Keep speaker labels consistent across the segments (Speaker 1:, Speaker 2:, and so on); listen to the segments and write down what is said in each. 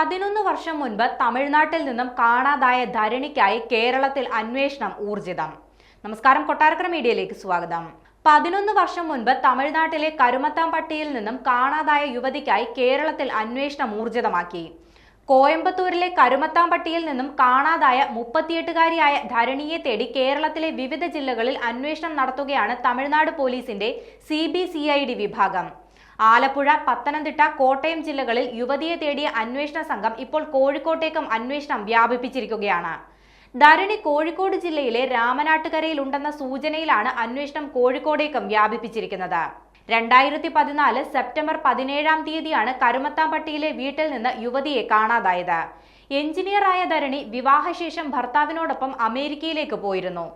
Speaker 1: 11 വർഷം മുൻപ് തമിഴ്നാട്ടിൽ നിന്നും കാണാതായ ധരണിക്കായി കേരളത്തിൽ അന്വേഷണം ഊർജിതം. നമസ്കാരം, കൊട്ടാരക്കര മീഡിയയിലേക്ക് സ്വാഗതം. 11 വർഷം മുൻപ് തമിഴ്നാട്ടിലെ കരുമത്താംപട്ടിയിൽ നിന്നും കാണാതായ യുവതിക്കായി കേരളത്തിൽ അന്വേഷണം ഊർജിതമാക്കി. കോയമ്പത്തൂരിലെ കരുമത്താംപട്ടിയിൽ നിന്നും കാണാതായ 38-കാരിയായ ധരണിയെ തേടി കേരളത്തിലെ വിവിധ ജില്ലകളിൽ അന്വേഷണം നടത്തുകയാണ് തമിഴ്നാട് പോലീസിന്റെ CBCID വിഭാഗം. ആലപ്പുഴ, പത്തനംതിട്ട, കോട്ടയം ജില്ലകളിൽ യുവതിയെ തേടിയ അന്വേഷണ സംഘം ഇപ്പോൾ കോഴിക്കോട്ടേക്കും അന്വേഷണം വ്യാപിപ്പിച്ചിരിക്കുകയാണ്. ധരണി കോഴിക്കോട് ജില്ലയിലെ രാമനാട്ടുകരയിലുണ്ടെന്ന സൂചനയിലാണ് അന്വേഷണം കോഴിക്കോടേക്കും വ്യാപിപ്പിച്ചിരിക്കുന്നത്. 2014 സെപ്റ്റംബർ 17-ാം തീയതിയാണ് കരുമത്താംപട്ടിയിലെ വീട്ടിൽ നിന്ന് യുവതിയെ കാണാതായത്. എഞ്ചിനീയറായ ധരണി വിവാഹശേഷം ഭർത്താവിനോടൊപ്പം അമേരിക്കയിലേക്ക് പോയിരുന്നു.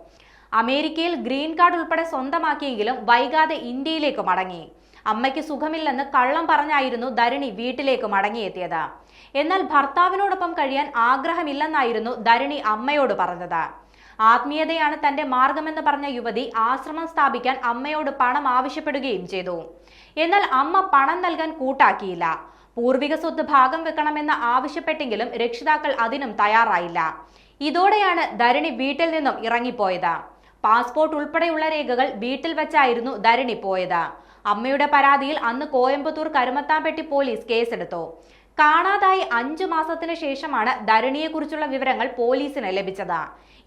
Speaker 1: അമേരിക്കയിൽ ഗ്രീൻ കാർഡ് ഉൾപ്പെടെ സ്വന്തമാക്കിയെങ്കിലും വൈകാതെ ഇന്ത്യയിലേക്ക് മടങ്ങി. അമ്മയ്ക്ക് സുഖമില്ലെന്ന് കള്ളം പറഞ്ഞായിരുന്നു ധരണി വീട്ടിലേക്ക് മടങ്ങിയെത്തിയത്. എന്നാൽ ഭർത്താവിനോടൊപ്പം കഴിയാൻ ആഗ്രഹമില്ലെന്നായിരുന്നു ധരണി അമ്മയോട് പറഞ്ഞത്. ആത്മീയതയാണ് തന്റെ മാർഗമെന്ന് പറഞ്ഞ യുവതി ആശ്രമം സ്ഥാപിക്കാൻ അമ്മയോട് പണം ആവശ്യപ്പെടുകയും ചെയ്തു. എന്നാൽ അമ്മ പണം നൽകാൻ കൂട്ടാക്കിയില്ല. പൂർവിക സ്വത്ത് ഭാഗം വെക്കണമെന്ന് ആവശ്യപ്പെട്ടെങ്കിലും രക്ഷിതാക്കൾ അതിനും തയ്യാറായില്ല. ഇതോടെയാണ് ധരണി വീട്ടിൽ നിന്നും ഇറങ്ങിപ്പോയത്. പാസ്പോർട്ട് ഉൾപ്പെടെയുള്ള രേഖകൾ വീട്ടിൽ വെച്ചായിരുന്നു ധരണി പോയത്. അമ്മയുടെ പരാതിയിൽ അന്ന് കോയമ്പത്തൂർ കരുമത്താംപട്ടി പോലീസ് കേസെടുത്തു. കാണാതായി 5 മാസത്തിന് ശേഷമാണ് ധരണിയെക്കുറിച്ചുള്ള വിവരങ്ങൾ പോലീസിന് ലഭിച്ചത്.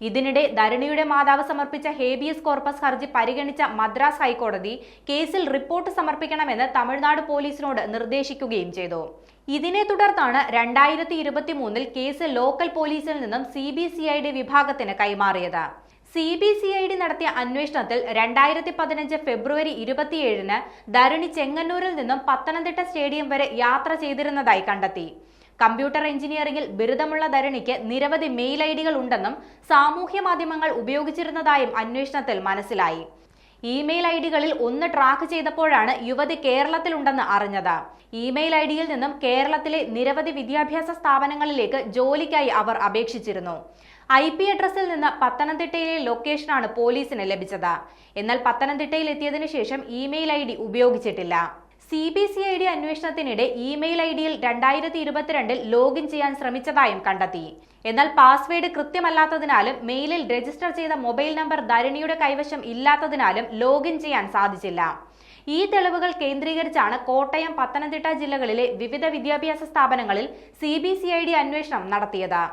Speaker 1: ഇതിനിടെ ധരണിയുടെ മാതാവ് സമർപ്പിച്ച ഹേബിയസ് കോർപ്പസ് ഹർജി പരിഗണിച്ച മദ്രാസ് ഹൈക്കോടതി കേസിൽ റിപ്പോർട്ട് സമർപ്പിക്കണമെന്ന് തമിഴ്നാട് പോലീസിനോട് നിർദ്ദേശിക്കുകയും ചെയ്തു. ഇതിനെ തുടർന്നാണ് 2023 കേസ് ലോക്കൽ പോലീസിൽ നിന്നും CBCID വിഭാഗത്തിന് കൈമാറിയത്. CBCID നടത്തിയ അന്വേഷണത്തിൽ 2015 ഫെബ്രുവരി 27-ന് ധരണി ചെങ്ങന്നൂരിൽ നിന്നും പത്തനംതിട്ട സ്റ്റേഡിയം വരെ യാത്ര ചെയ്തിരുന്നതായി കണ്ടെത്തി. കമ്പ്യൂട്ടർ എഞ്ചിനീയറിംഗിൽ ബിരുദമുള്ള ധരണിക്ക് നിരവധി മെയിൽ ഐഡികൾ ഉണ്ടെന്നും സാമൂഹ്യ മാധ്യമങ്ങൾ ഉപയോഗിച്ചിരുന്നതായും അന്വേഷണത്തിൽ മനസ്സിലായി. ഇമെയിൽ ഐഡികളിൽ ഒന്ന് ട്രാക്ക് ചെയ്തപ്പോഴാണ് യുവതി കേരളത്തിലുണ്ടെന്ന് അറിഞ്ഞത്. ഇമെയിൽ ഐഡിയിൽ നിന്നും കേരളത്തിലെ നിരവധി വിദ്യാഭ്യാസ സ്ഥാപനങ്ങളിലേക്ക് ജോലിക്കായി അവർ അപേക്ഷിച്ചിരുന്നു. IP അഡ്രസ്സിൽ നിന്ന് പത്തനംതിട്ടയിലെ ലൊക്കേഷനാണ് പോലീസിന് ലഭിച്ചത്. എന്നാൽ പത്തനംതിട്ടയിൽ എത്തിയതിനു ശേഷം ഇമെയിൽ ID ഉപയോഗിച്ചിട്ടില്ല. CBCID അന്വേഷണത്തിനിടെ ഇമെയിൽ ഐഡിയിൽ 2022 ലോഗിൻ ചെയ്യാൻ ശ്രമിച്ചതായും കണ്ടെത്തി. എന്നാൽ പാസ്വേഡ് കൃത്യമല്ലാത്തതിനാലും മെയിലിൽ രജിസ്റ്റർ ചെയ്ത മൊബൈൽ നമ്പർ ധരണിയുടെ കൈവശം ഇല്ലാത്തതിനാലും ലോഗിൻ ചെയ്യാൻ സാധിച്ചില്ല. ഈ തെളിവുകൾ കേന്ദ്രീകരിച്ചാണ് കോട്ടയം, പത്തനംതിട്ട ജില്ലകളിലെ വിവിധ വിദ്യാഭ്യാസ സ്ഥാപനങ്ങളിൽ CBCID അന്വേഷണം നടത്തിയത്.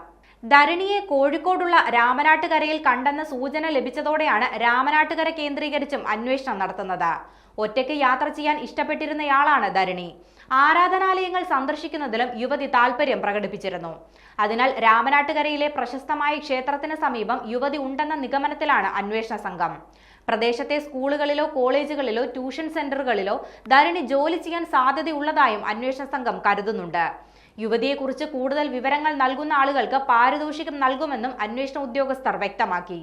Speaker 1: ധരണിയെ കോഴിക്കോടുള്ള രാമനാട്ടുകരയിൽ കണ്ടെന്ന സൂചന ലഭിച്ചതോടെയാണ് രാമനാട്ടുകര കേന്ദ്രീകരിച്ചും അന്വേഷണം നടത്തുന്നത്. ഒറ്റയ്ക്ക് യാത്ര ചെയ്യാൻ ഇഷ്ടപ്പെട്ടിരുന്നയാളാണ് ധരണി. ആരാധനാലയങ്ങൾ സന്ദർശിക്കുന്നതിലും യുവതി താല്പര്യം പ്രകടിപ്പിച്ചിരുന്നു. അതിനാൽ രാമനാട്ടുകരയിലെ പ്രശസ്തമായ ക്ഷേത്രത്തിന് സമീപം യുവതി ഉണ്ടെന്ന നിഗമനത്തിലാണ് അന്വേഷണ സംഘം. പ്രദേശത്തെ സ്കൂളുകളിലോ കോളേജുകളിലോ ട്യൂഷൻ സെന്ററുകളിലോ ധരണി ജോലി ചെയ്യാൻ സാധ്യതയുള്ളതായും അന്വേഷണ സംഘം കരുതുന്നുണ്ട്. യുവതിയെക്കുറിച്ച് കൂടുതൽ വിവരങ്ങൾ നൽകുന്ന ആളുകൾക്ക് പാരിതോഷികം നൽകുമെന്നും അന്വേഷണ ഉദ്യോഗസ്ഥർ വ്യക്തമാക്കി.